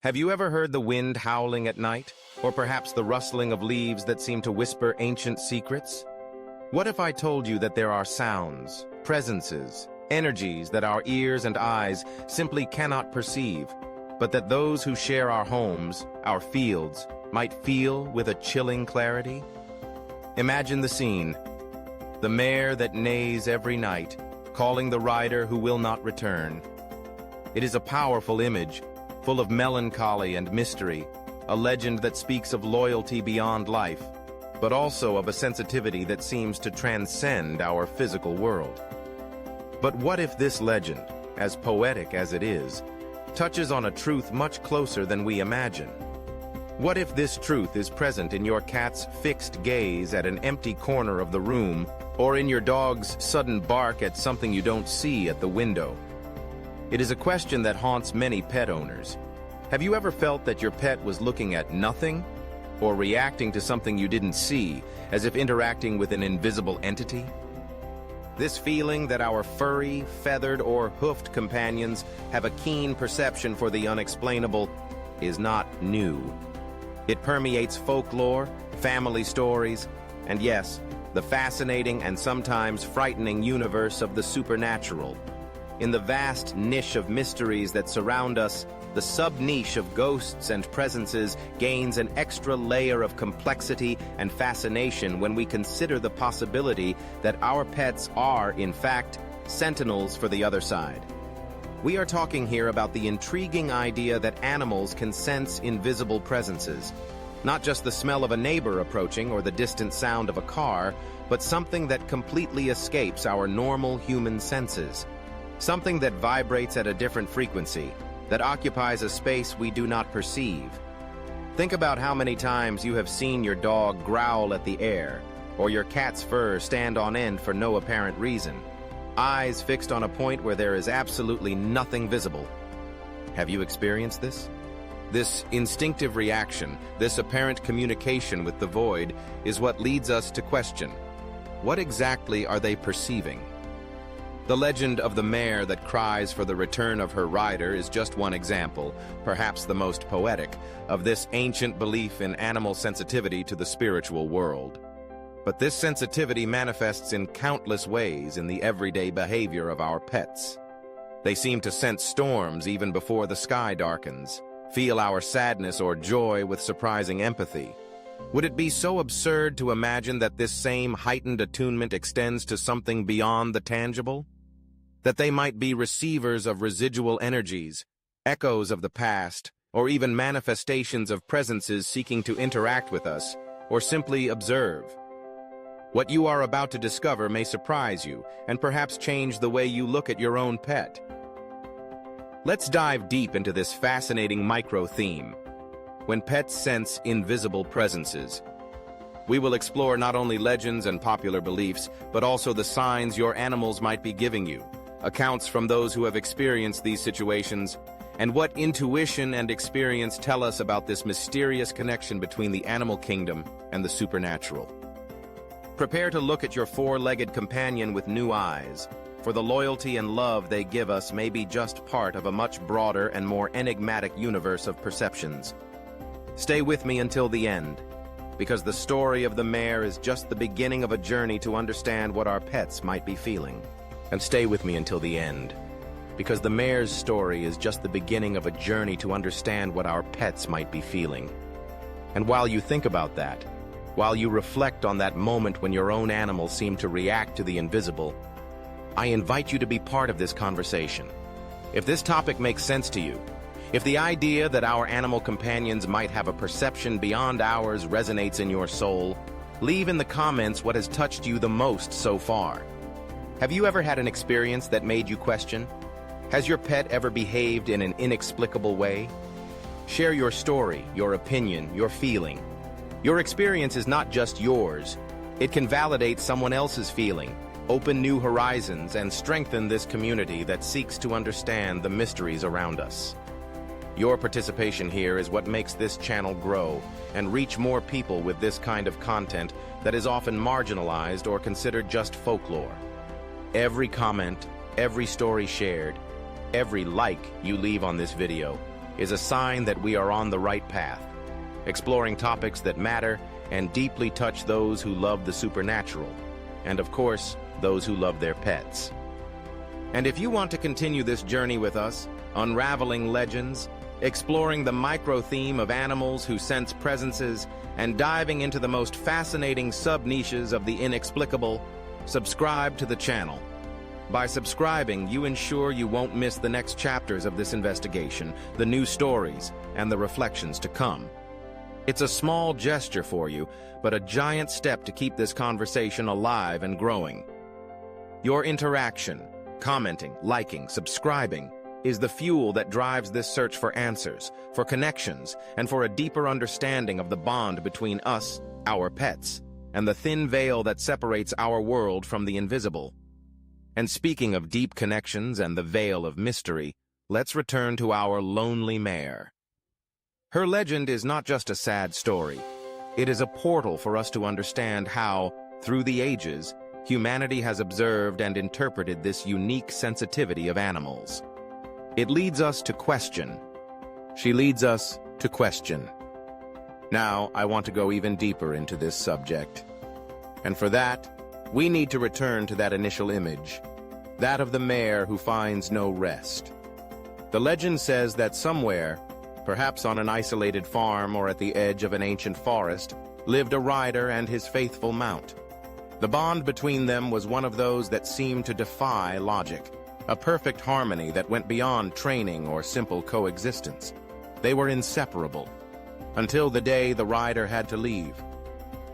Have you ever heard the wind howling at night? Or perhaps the rustling of leaves that seem to whisper ancient secrets? What if I told you that there are sounds, presences, energies that our ears and eyes simply cannot perceive, but that those who share our homes, our fields, might feel with a chilling clarity? Imagine the scene. The mare that neighs every night, calling the rider who will not return. It is a powerful image, full of melancholy and mystery, a legend that speaks of loyalty beyond life, but also of a sensitivity that seems to transcend our physical world. But what if this legend, as poetic as it is, touches on a truth much closer than we imagine? What if this truth is present in your cat's fixed gaze at an empty corner of the room, or in your dog's sudden bark at something you don't see at the window? It is a question that haunts many pet owners. Have you ever felt that your pet was looking at nothing, or reacting to something you didn't see, as if interacting with an invisible entity? This feeling that our furry, feathered, or hoofed companions have a keen perception for the unexplainable is not new. It permeates folklore, family stories, and yes, the fascinating and sometimes frightening universe of the supernatural. In the vast niche of mysteries that surround us, the sub-niche of ghosts and presences gains an extra layer of complexity and fascination when we consider the possibility that our pets are, in fact, sentinels for the other side. We are talking here about the intriguing idea that animals can sense invisible presences. Not just the smell of a neighbor approaching or the distant sound of a car, but something that completely escapes our normal human senses. Something that vibrates at a different frequency, that occupies a space we do not perceive. Think about how many times you have seen your dog growl at the air, or your cat's fur stand on end for no apparent reason, eyes fixed on a point where there is absolutely nothing visible. Have you experienced this? This instinctive reaction, this apparent communication with the void, is what leads us to question, what exactly are they perceiving? The legend of the mare that cries for the return of her rider is just one example, perhaps the most poetic, of this ancient belief in animal sensitivity to the spiritual world. But this sensitivity manifests in countless ways in the everyday behavior of our pets. They seem to sense storms even before the sky darkens, feel our sadness or joy with surprising empathy. Would it be so absurd to imagine that this same heightened attunement extends to something beyond the tangible? That they might be receivers of residual energies, echoes of the past, or even manifestations of presences seeking to interact with us, or simply observe. What you are about to discover may surprise you, and perhaps change the way you look at your own pet. Let's dive deep into this fascinating micro-theme. When pets sense invisible presences. We will explore not only legends and popular beliefs, but also the signs your animals might be giving you, accounts from those who have experienced these situations, and what intuition and experience tell us about this mysterious connection between the animal kingdom and the supernatural. Prepare to look at your four-legged companion with new eyes, for the loyalty and love they give us may be just part of a much broader and more enigmatic universe of perceptions. Stay with me until the end, because the story of the mare is just the beginning of a journey to understand what our pets might be feeling. And stay with me until the end, because the mare's story is just the beginning of a journey to understand what our pets might be feeling. And while you think about that, while you reflect on that moment when your own animal seemed to react to the invisible, I invite you to be part of this conversation. If this topic makes sense to you, if the idea that our animal companions might have a perception beyond ours resonates in your soul, leave in the comments what has touched you the most so far. Have you ever had an experience that made you question? Has your pet ever behaved in an inexplicable way? Share your story, your opinion, your feeling. Your experience is not just yours. It can validate someone else's feeling, open new horizons, and strengthen this community that seeks to understand the mysteries around us. Your participation here is what makes this channel grow and reach more people with this kind of content that is often marginalized or considered just folklore. Every comment, every story shared, every like you leave on this video is a sign that we are on the right path, exploring topics that matter and deeply touch those who love the supernatural, and of course, those who love their pets. And if you want to continue this journey with us, unraveling legends, exploring the micro-theme of animals who sense presences, and diving into the most fascinating sub-niches of the inexplicable, subscribe to the channel. By subscribing, you ensure you won't miss the next chapters of this investigation, the new stories, and the reflections to come. It's a small gesture for you, but a giant step to keep this conversation alive and growing. Your interaction, commenting, liking, subscribing, is the fuel that drives this search for answers, for connections, and for a deeper understanding of the bond between us, our pets, and the thin veil that separates our world from the invisible. And speaking of deep connections and the veil of mystery, let's return to our lonely mare. Her legend is not just a sad story. It is a portal for us to understand how, through the ages, humanity has observed and interpreted this unique sensitivity of animals. It leads us to question. She leads us to question. Now, I want to go even deeper into this subject. And for that, we need to return to that initial image, that of the mare who finds no rest. The legend says that somewhere, perhaps on an isolated farm or at the edge of an ancient forest, lived a rider and his faithful mount. The bond between them was one of those that seemed to defy logic, a perfect harmony that went beyond training or simple coexistence. They were inseparable, until the day the rider had to leave.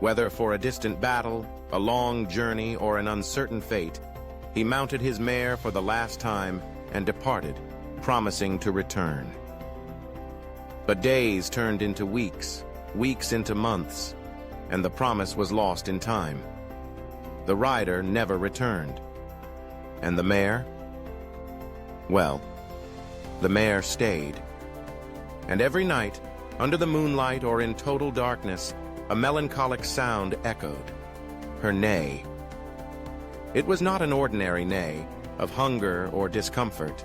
Whether for a distant battle, a long journey, or an uncertain fate, he mounted his mare for the last time and departed, promising to return. But days turned into weeks, weeks into months, and the promise was lost in time. The rider never returned. And the mare? Well, the mare stayed. And every night, under the moonlight or in total darkness, a melancholic sound echoed. Her neigh. It was not an ordinary neigh of hunger or discomfort.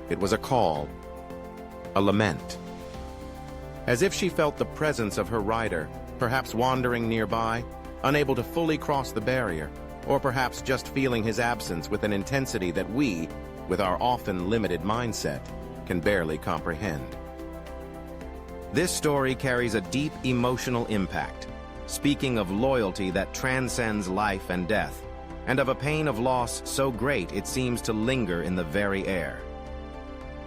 It was a call, a lament. As if she felt the presence of her rider, perhaps wandering nearby, unable to fully cross the barrier, or perhaps just feeling his absence with an intensity that we, with our often limited mindset, can barely comprehend. This story carries a deep emotional impact, speaking of loyalty that transcends life and death, and of a pain of loss so great it seems to linger in the very air.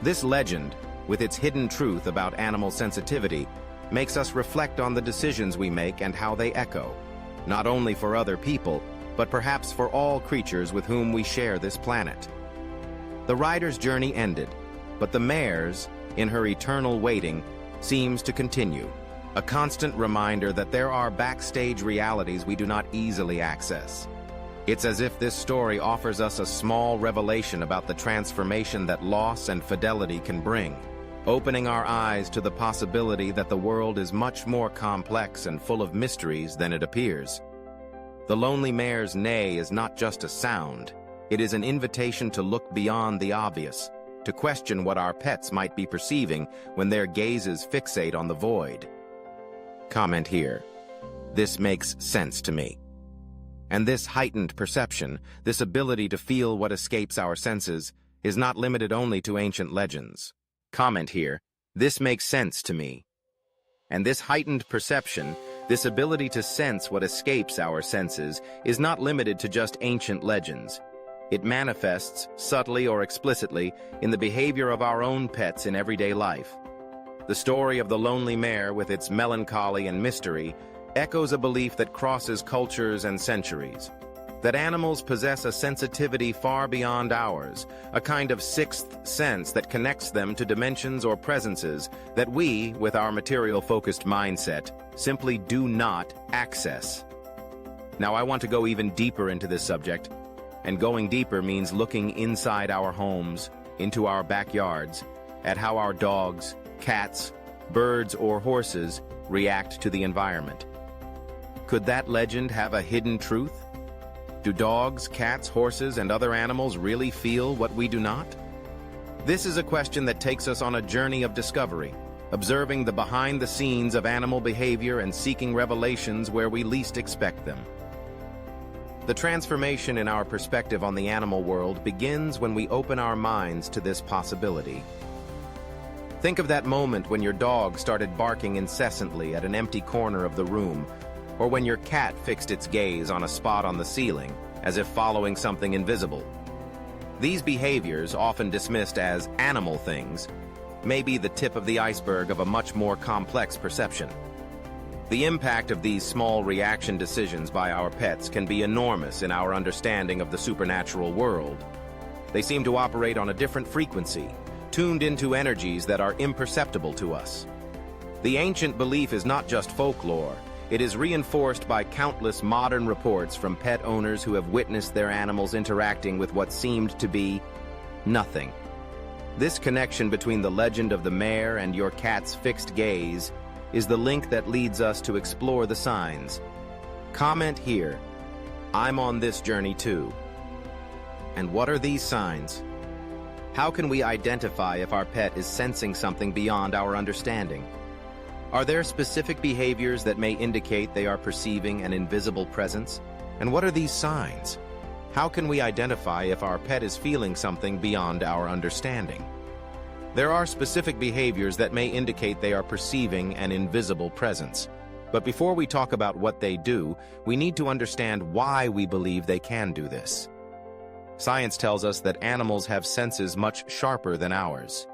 This legend, with its hidden truth about animal sensitivity, makes us reflect on the decisions we make and how they echo, not only for other people, but perhaps for all creatures with whom we share this planet. The rider's journey ended, but the mare's, in her eternal waiting, seems to continue, a constant reminder that there are backstage realities we do not easily access. It's as if this story offers us a small revelation about the transformation that loss and fidelity can bring, opening our eyes to the possibility that the world is much more complex and full of mysteries than it appears. The lonely mare's neigh is not just a sound. It is an invitation to look beyond the obvious, to question what our pets might be perceiving when their gazes fixate on the void. Comment here. This makes sense to me. And this heightened perception, this ability to feel what escapes our senses, is not limited only to ancient legends. Comment here. This makes sense to me. And this heightened perception, this ability to sense what escapes our senses, is not limited to just ancient legends. It manifests, subtly or explicitly, in the behavior of our own pets in everyday life. The story of the lonely mare, with its melancholy and mystery, echoes a belief that crosses cultures and centuries. That animals possess a sensitivity far beyond ours, a kind of sixth sense that connects them to dimensions or presences that we, with our material-focused mindset, simply do not access. Now, I want to go even deeper into this subject, and going deeper means looking inside our homes, into our backyards, at how our dogs, cats, birds, or horses react to the environment. Could that legend have a hidden truth? Do dogs, cats, horses, and other animals really feel what we do not? This is a question that takes us on a journey of discovery, observing the behind the scenes of animal behavior and seeking revelations where we least expect them. The transformation in our perspective on the animal world begins when we open our minds to this possibility. Think of that moment when your dog started barking incessantly at an empty corner of the room, or when your cat fixed its gaze on a spot on the ceiling, as if following something invisible. These behaviors, often dismissed as animal things, may be the tip of the iceberg of a much more complex perception. The impact of these small reaction decisions by our pets can be enormous in our understanding of the supernatural world. They seem to operate on a different frequency, tuned into energies that are imperceptible to us. The ancient belief is not just folklore. It is reinforced by countless modern reports from pet owners who have witnessed their animals interacting with what seemed to be nothing. This connection between the legend of the mare and your cat's fixed gaze is the link that leads us to explore the signs. Comment here, I'm on this journey too. And what are these signs? How can we identify if our pet is sensing something beyond our understanding? Are there specific behaviors that may indicate they are perceiving an invisible presence? And what are these signs? How can we identify if our pet is feeling something beyond our understanding? There are specific behaviors that may indicate they are perceiving an invisible presence. But before we talk about what they do, we need to understand why we believe they can do this. Science tells us that animals have senses much sharper than ours.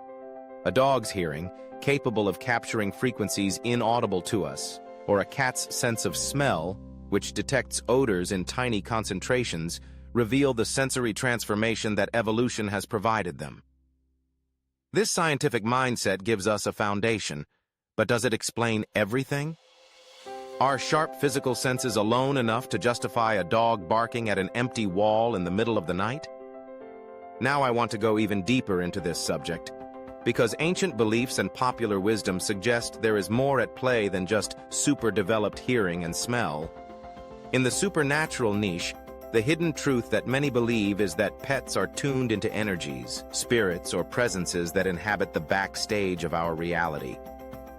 A dog's hearing, capable of capturing frequencies inaudible to us, or a cat's sense of smell, which detects odors in tiny concentrations, reveal the sensory transformation that evolution has provided them. This scientific mindset gives us a foundation, but does it explain everything? Are sharp physical senses alone enough to justify a dog barking at an empty wall in the middle of the night? Now I want to go even deeper into this subject, because ancient beliefs and popular wisdom suggest there is more at play than just super-developed hearing and smell. In the supernatural niche, the hidden truth that many believe is that pets are tuned into energies, spirits, or presences that inhabit the backstage of our reality.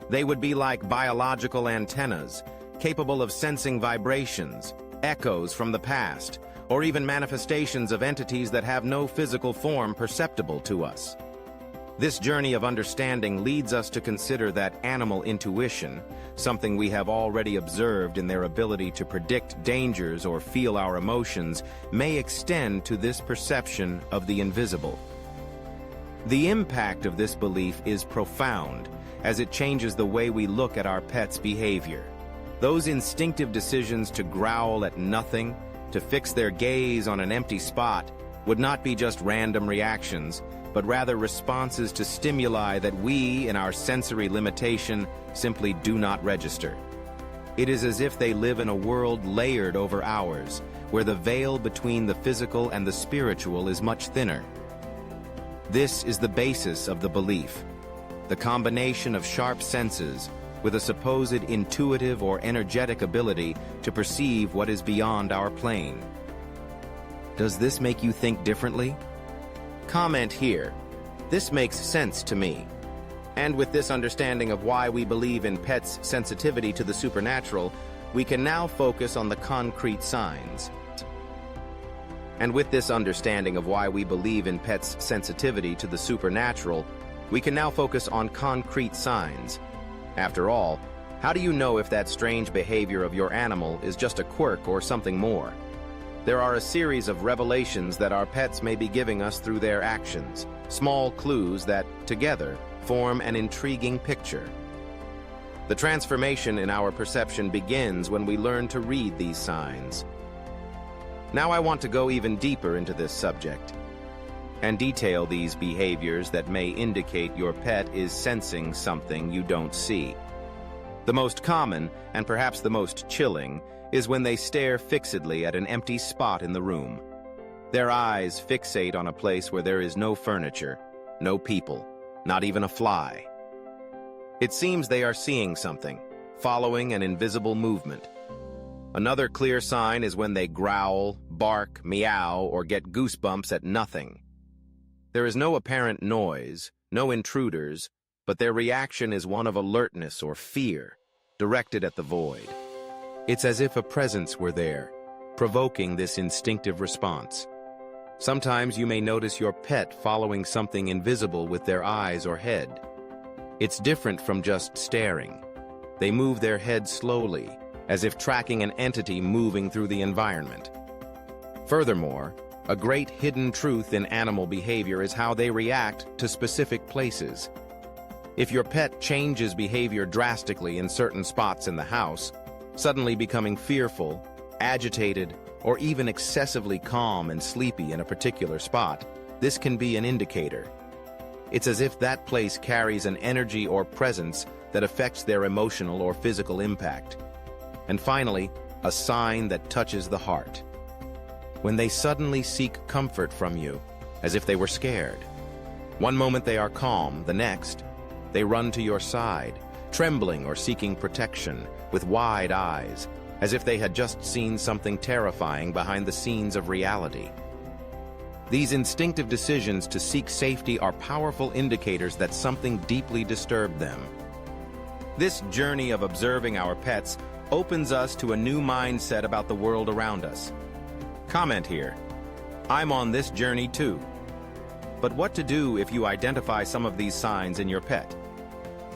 They would be like biological antennas, capable of sensing vibrations, echoes from the past, or even manifestations of entities that have no physical form perceptible to us. This journey of understanding leads us to consider that animal intuition, something we have already observed in their ability to predict dangers or feel our emotions, may extend to this perception of the invisible. The impact of this belief is profound, as it changes the way we look at our pets' behavior. Those instinctive decisions to growl at nothing, to fix their gaze on an empty spot, would not be just random reactions, but rather responses to stimuli that we, in our sensory limitation, simply do not register. It is as if they live in a world layered over ours, where the veil between the physical and the spiritual is much thinner. This is the basis of the belief, the combination of sharp senses with a supposed intuitive or energetic ability to perceive what is beyond our plane. Does this make you think differently? Comment here. This makes sense to me. And with this understanding of why we believe in pets' sensitivity to the supernatural, we can now focus on the concrete signs. And with this understanding of why we believe in pets' sensitivity to the supernatural, we can now focus on concrete signs. After all, how do you know if that strange behavior of your animal is just a quirk or something more? There are a series of revelations that our pets may be giving us through their actions, small clues that, together, form an intriguing picture. The transformation in our perception begins when we learn to read these signs. Now I want to go even deeper into this subject and detail these behaviors that may indicate your pet is sensing something you don't see. The most common, and perhaps the most chilling, is when they stare fixedly at an empty spot in the room. Their eyes fixate on a place where there is no furniture, no people, not even a fly. It seems they are seeing something, following an invisible movement. Another clear sign is when they growl, bark, meow, or get goosebumps at nothing. There is no apparent noise, no intruders, but their reaction is one of alertness or fear, directed at the void. It's as if a presence were there, provoking this instinctive response. Sometimes you may notice your pet following something invisible with their eyes or head. It's different from just staring. They move their head slowly, as if tracking an entity moving through the environment. Furthermore, a great hidden truth in animal behavior is how they react to specific places. If your pet changes behavior drastically in certain spots in the house, suddenly becoming fearful, agitated, or even excessively calm and sleepy in a particular spot, this can be an indicator. It's as if that place carries an energy or presence that affects their emotional or physical impact. And finally, a sign that touches the heart. When they suddenly seek comfort from you, as if they were scared. One moment they are calm, the next, they run to your side, trembling or seeking protection, with wide eyes, as if they had just seen something terrifying behind the scenes of reality. These instinctive decisions to seek safety are powerful indicators that something deeply disturbed them. This journey of observing our pets opens us to a new mindset about the world around us. Comment here. I'm on this journey too. But what to do if you identify some of these signs in your pet?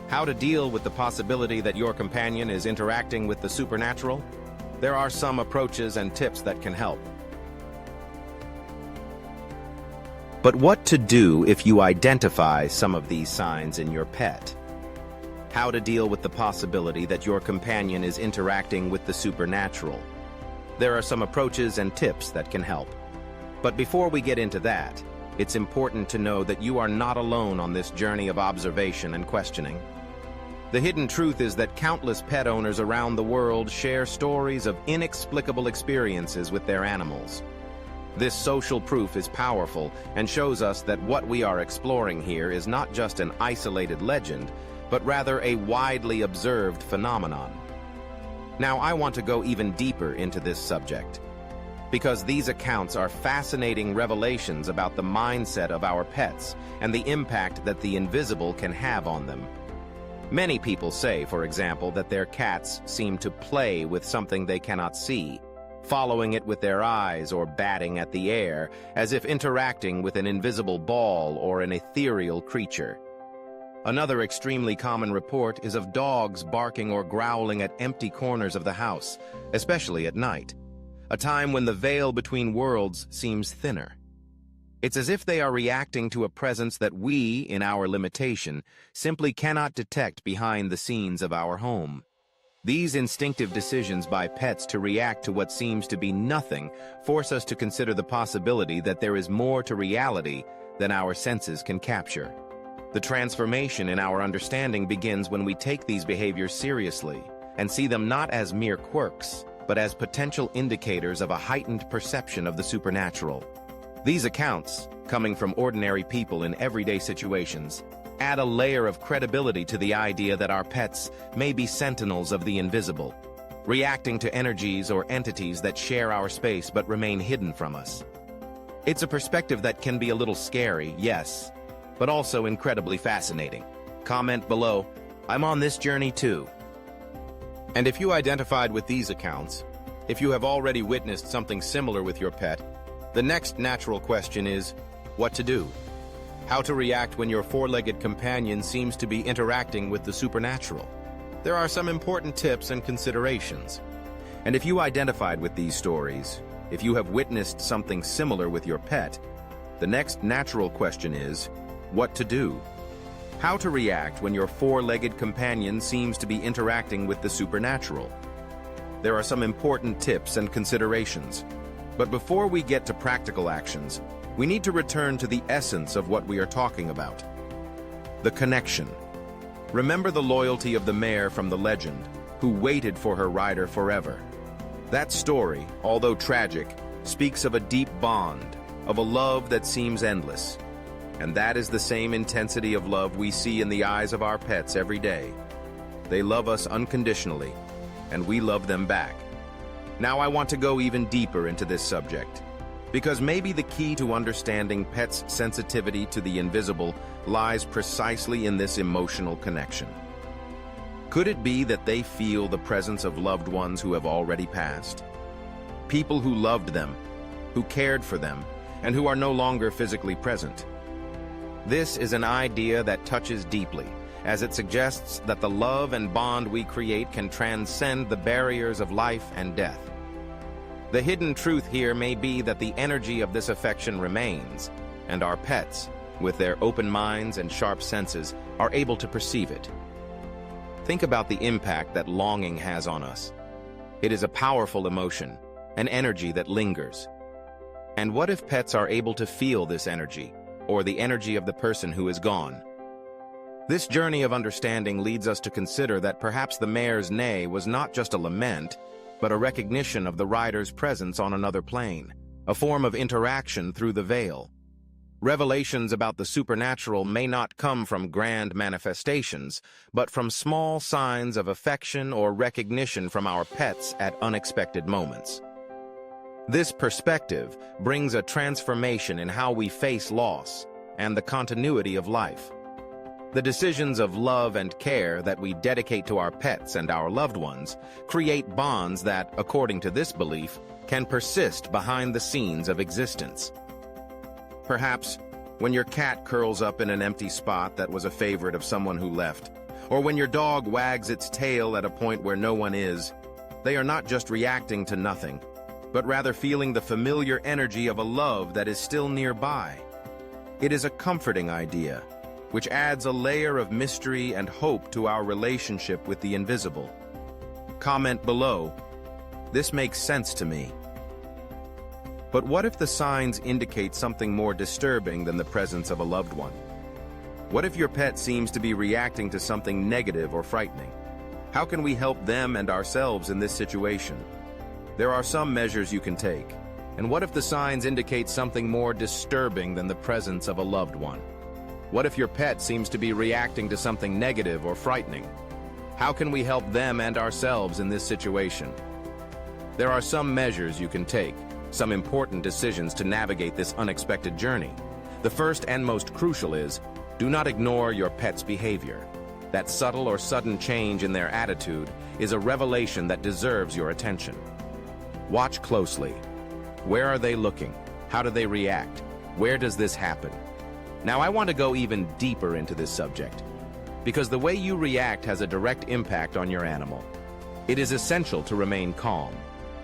How to deal with the possibility that your companion is interacting with the supernatural? There are some approaches and tips that can help. But what to do if you identify some of these signs in your pet? How to deal with the possibility that your companion is interacting with the supernatural? There are some approaches and tips that can help. But before we get into that, it's important to know that you are not alone on this journey of observation and questioning. The hidden truth is that countless pet owners around the world share stories of inexplicable experiences with their animals. This social proof is powerful and shows us that what we are exploring here is not just an isolated legend, but rather a widely observed phenomenon. Now, I want to go even deeper into this subject, because these accounts are fascinating revelations about the mindset of our pets and the impact that the invisible can have on them. Many people say, for example, that their cats seem to play with something they cannot see, following it with their eyes or batting at the air, as if interacting with an invisible ball or an ethereal creature. Another extremely common report is of dogs barking or growling at empty corners of the house, especially at night, a time when the veil between worlds seems thinner. It's as if they are reacting to a presence that we, in our limitation, simply cannot detect behind the scenes of our home. These instinctive decisions by pets to react to what seems to be nothing force us to consider the possibility that there is more to reality than our senses can capture. The transformation in our understanding begins when we take these behaviors seriously and see them not as mere quirks, but as potential indicators of a heightened perception of the supernatural. These accounts, coming from ordinary people in everyday situations, add a layer of credibility to the idea that our pets may be sentinels of the invisible, reacting to energies or entities that share our space but remain hidden from us. It's a perspective that can be a little scary, yes, but also incredibly fascinating. Comment below, I'm on this journey too. And if you identified with these accounts, if you have already witnessed something similar with your pet, the next natural question is, what to do? How to react when your four-legged companion seems to be interacting with the supernatural? There are some important tips and considerations. And if you identified with these stories, if you have witnessed something similar with your pet, the next natural question is, what to do? How to react when your four-legged companion seems to be interacting with the supernatural? There are some important tips and considerations. But before we get to practical actions, we need to return to the essence of what we are talking about. The connection. Remember the loyalty of the mare from the legend, who waited for her rider forever. That story, although tragic, speaks of a deep bond, of a love that seems endless. And that is the same intensity of love we see in the eyes of our pets every day. They love us unconditionally, and we love them back. Now I want to go even deeper into this subject. Because maybe the key to understanding pets' sensitivity to the invisible lies precisely in this emotional connection. Could it be that they feel the presence of loved ones who have already passed? People who loved them, who cared for them, and who are no longer physically present. This is an idea that touches deeply, as it suggests that the love and bond we create can transcend the barriers of life and death. The hidden truth here may be that the energy of this affection remains, and our pets, with their open minds and sharp senses, are able to perceive it. Think about the impact that longing has on us. It is a powerful emotion, an energy that lingers. And what if pets are able to feel this energy, or the energy of the person who is gone? This journey of understanding leads us to consider that perhaps the mare's neigh was not just a lament, but a recognition of the rider's presence on another plane, a form of interaction through the veil. Revelations about the supernatural may not come from grand manifestations, but from small signs of affection or recognition from our pets at unexpected moments. This perspective brings a transformation in how we face loss and the continuity of life. The decisions of love and care that we dedicate to our pets and our loved ones create bonds that, according to this belief, can persist behind the scenes of existence. Perhaps when your cat curls up in an empty spot that was a favorite of someone who left, or when your dog wags its tail at a point where no one is, they are not just reacting to nothing, but rather feeling the familiar energy of a love that is still nearby. It is a comforting idea, which adds a layer of mystery and hope to our relationship with the invisible. Comment below, "This makes sense to me." But what if the signs indicate something more disturbing than the presence of a loved one? What if your pet seems to be reacting to something negative or frightening? How can we help them and ourselves in this situation? There are some measures you can take. And what if the signs indicate something more disturbing than the presence of a loved one? What if your pet seems to be reacting to something negative or frightening? How can we help them and ourselves in this situation? There are some measures you can take, some important decisions to navigate this unexpected journey. The first and most crucial is, do not ignore your pet's behavior. That subtle or sudden change in their attitude is a revelation that deserves your attention. Watch closely. Where are they looking? How do they react? Where does this happen? Now I want to go even deeper into this subject, because the way you react has a direct impact on your animal. It is essential to remain calm.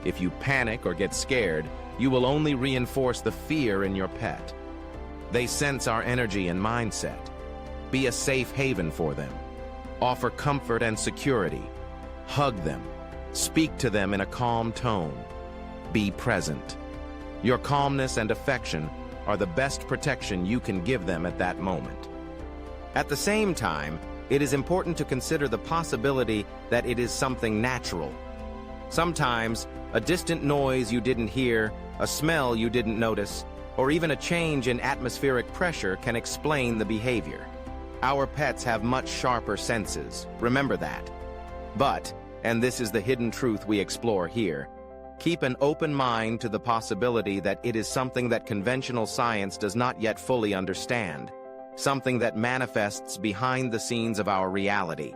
If you panic or get scared, you will only reinforce the fear in your pet. They sense our energy and mindset. Be a safe haven for them. Offer comfort and security. Hug them. Speak to them in a calm tone. Be present. Your calmness and affection are the best protection you can give them at that moment. At the same time, it is important to consider the possibility that it is something natural. Sometimes, a distant noise you didn't hear, a smell you didn't notice, or even a change in atmospheric pressure can explain the behavior. Our pets have much sharper senses, remember that. But, and this is the hidden truth we explore here, keep an open mind to the possibility that it is something that conventional science does not yet fully understand, something that manifests behind the scenes of our reality.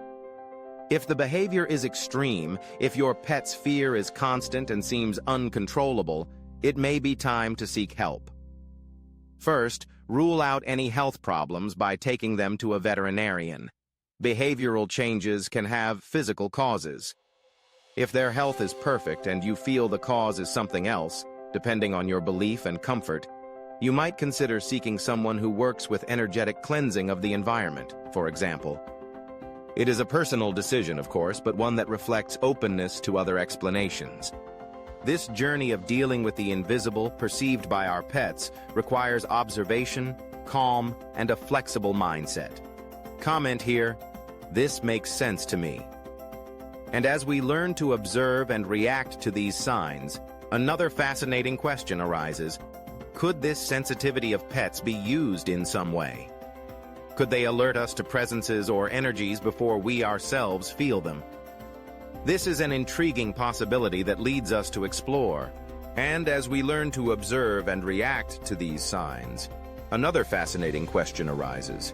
If the behavior is extreme, if your pet's fear is constant and seems uncontrollable, it may be time to seek help. First, rule out any health problems by taking them to a veterinarian. Behavioral changes can have physical causes. If their health is perfect and you feel the cause is something else, depending on your belief and comfort, you might consider seeking someone who works with energetic cleansing of the environment, for example. It is a personal decision, of course, but one that reflects openness to other explanations. This journey of dealing with the invisible perceived by our pets requires observation, calm, and a flexible mindset. Comment here, "This makes sense to me." And as we learn to observe and react to these signs, another fascinating question arises. Could this sensitivity of pets be used in some way? Could they alert us to presences or energies before we ourselves feel them? This is an intriguing possibility that leads us to explore. And as we learn to observe and react to these signs, another fascinating question arises.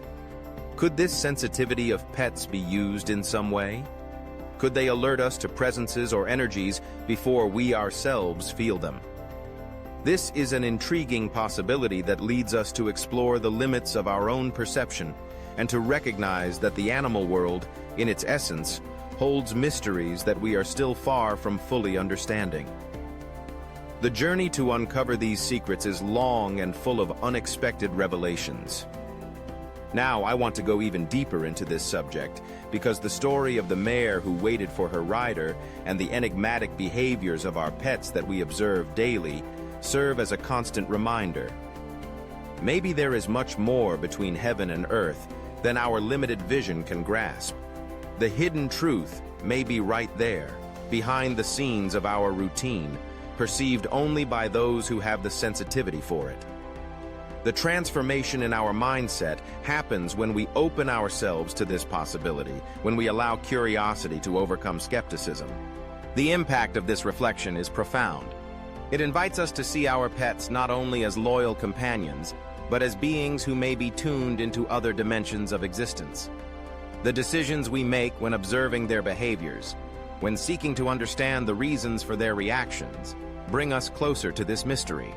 Could this sensitivity of pets be used in some way? Could they alert us to presences or energies before we ourselves feel them? This is an intriguing possibility that leads us to explore the limits of our own perception and to recognize that the animal world, in its essence, holds mysteries that we are still far from fully understanding. The journey to uncover these secrets is long and full of unexpected revelations. Now, I want to go even deeper into this subject because the story of the mare who waited for her rider and the enigmatic behaviors of our pets that we observe daily serve as a constant reminder. Maybe there is much more between heaven and earth than our limited vision can grasp. The hidden truth may be right there, behind the scenes of our routine, perceived only by those who have the sensitivity for it. The transformation in our mindset happens when we open ourselves to this possibility, when we allow curiosity to overcome skepticism. The impact of this reflection is profound. It invites us to see our pets not only as loyal companions, but as beings who may be tuned into other dimensions of existence. The decisions we make when observing their behaviors, when seeking to understand the reasons for their reactions, bring us closer to this mystery.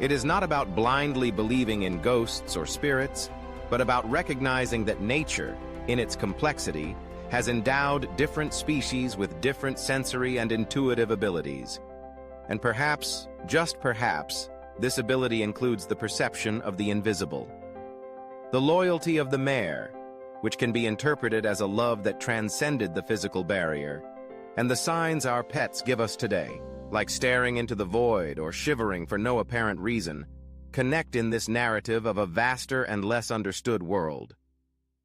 It is not about blindly believing in ghosts or spirits, but about recognizing that nature, in its complexity, has endowed different species with different sensory and intuitive abilities. And perhaps, just perhaps, this ability includes the perception of the invisible. The loyalty of the mare, which can be interpreted as a love that transcended the physical barrier, and the signs our pets give us today, like staring into the void or shivering for no apparent reason, connect in this narrative of a vaster and less understood world.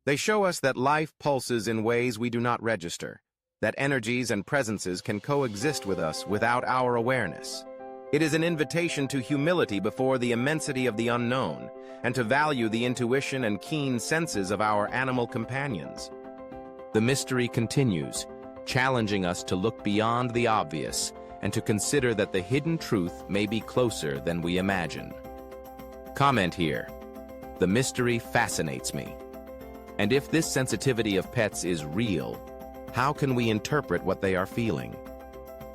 They show us that life pulses in ways we do not register, that energies and presences can coexist with us without our awareness. It is an invitation to humility before the immensity of the unknown, and to value the intuition and keen senses of our animal companions. The mystery continues, challenging us to look beyond the obvious and to consider that the hidden truth may be closer than we imagine. Comment here. The mystery fascinates me. And if this sensitivity of pets is real, how can we interpret what they are feeling?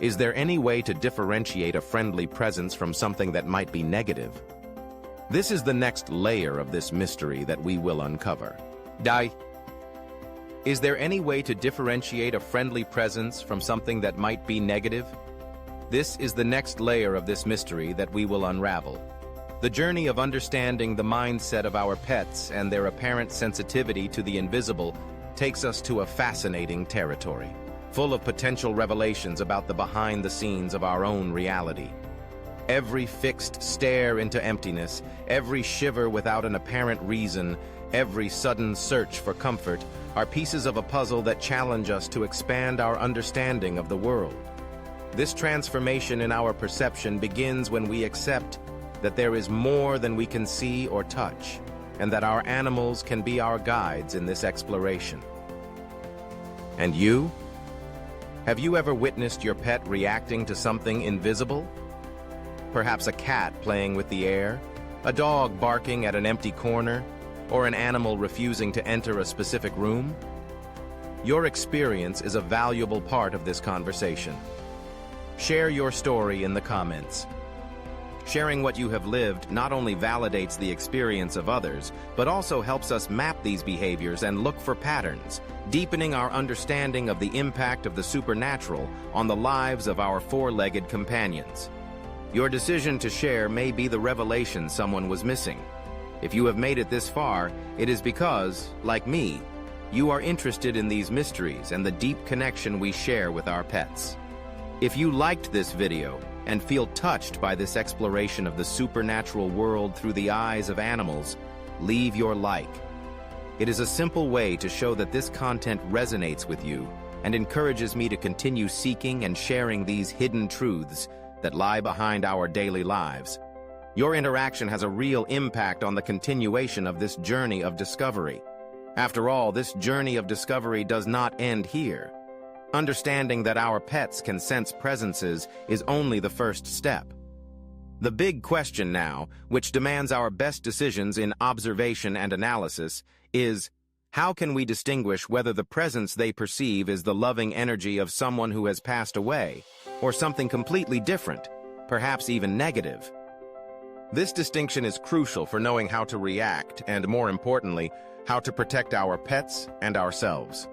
Is there any way to differentiate a friendly presence from something that might be negative? This is the next layer of this mystery that we will uncover. Is there any way to differentiate a friendly presence from something that might be negative? This is the next layer of this mystery that we will unravel. The journey of understanding the mindset of our pets and their apparent sensitivity to the invisible takes us to a fascinating territory, full of potential revelations about the behind the scenes of our own reality. Every fixed stare into emptiness, every shiver without an apparent reason, every sudden search for comfort are pieces of a puzzle that challenge us to expand our understanding of the world. This transformation in our perception begins when we accept that there is more than we can see or touch, and that our animals can be our guides in this exploration. And you? Have you ever witnessed your pet reacting to something invisible? Perhaps a cat playing with the air, a dog barking at an empty corner, or an animal refusing to enter a specific room? Your experience is a valuable part of this conversation. Share your story in the comments. Sharing what you have lived not only validates the experience of others, but also helps us map these behaviors and look for patterns, deepening our understanding of the impact of the supernatural on the lives of our four-legged companions. Your decision to share may be the revelation someone was missing. If you have made it this far, it is because, like me, you are interested in these mysteries and the deep connection we share with our pets. If you liked this video and feel touched by this exploration of the supernatural world through the eyes of animals, leave your like. It is a simple way to show that this content resonates with you and encourages me to continue seeking and sharing these hidden truths that lie behind our daily lives. Your interaction has a real impact on the continuation of this journey of discovery. After all, this journey of discovery does not end here. Understanding that our pets can sense presences is only the first step. The big question now, which demands our best decisions in observation and analysis, is how can we distinguish whether the presence they perceive is the loving energy of someone who has passed away, or something completely different, perhaps even negative? This distinction is crucial for knowing how to react and, more importantly, how to protect our pets and ourselves.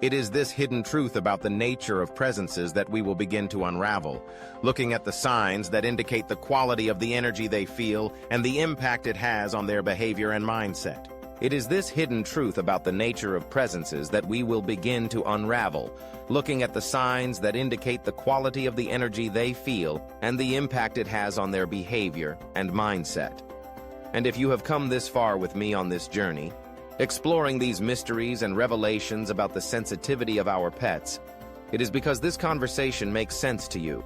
It is this hidden truth about the nature of presences that we will begin to unravel, looking at the signs that indicate the quality of the energy they feel and the impact it has on their behavior and mindset. It is this hidden truth about the nature of presences that we will begin to unravel, looking at the signs that indicate the quality of the energy they feel and the impact it has on their behavior and mindset. And if you have come this far with me on this journey, exploring these mysteries and revelations about the sensitivity of our pets, it is because this conversation makes sense to you.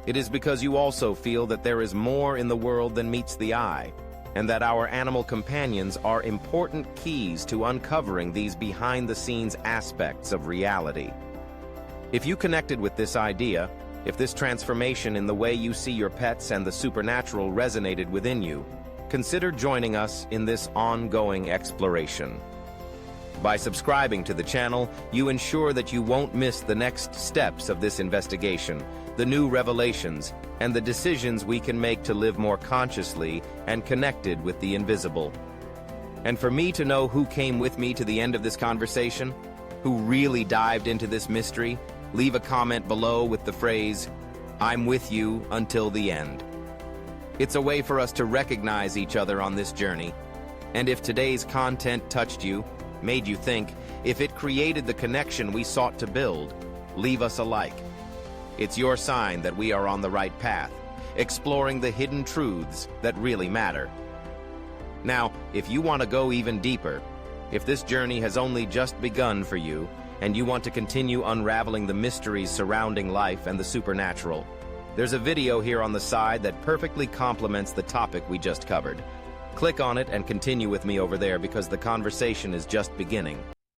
It is because you also feel that there is more in the world than meets the eye, and that our animal companions are important keys to uncovering these behind-the-scenes aspects of reality. If you connected with this idea, if this transformation in the way you see your pets and the supernatural resonated within you, consider joining us in this ongoing exploration. By subscribing to the channel, you ensure that you won't miss the next steps of this investigation, the new revelations, and the decisions we can make to live more consciously and connected with the invisible. And for me to know who came with me to the end of this conversation, who really dived into this mystery, leave a comment below with the phrase, "I'm with you until the end." It's a way for us to recognize each other on this journey. And if today's content touched you, made you think, if it created the connection we sought to build, leave us a like. It's your sign that we are on the right path, exploring the hidden truths that really matter. Now, if you want to go even deeper, if this journey has only just begun for you, and you want to continue unraveling the mysteries surrounding life and the supernatural, there's a video here on the side that perfectly complements the topic we just covered. Click on it and continue with me over there because the conversation is just beginning.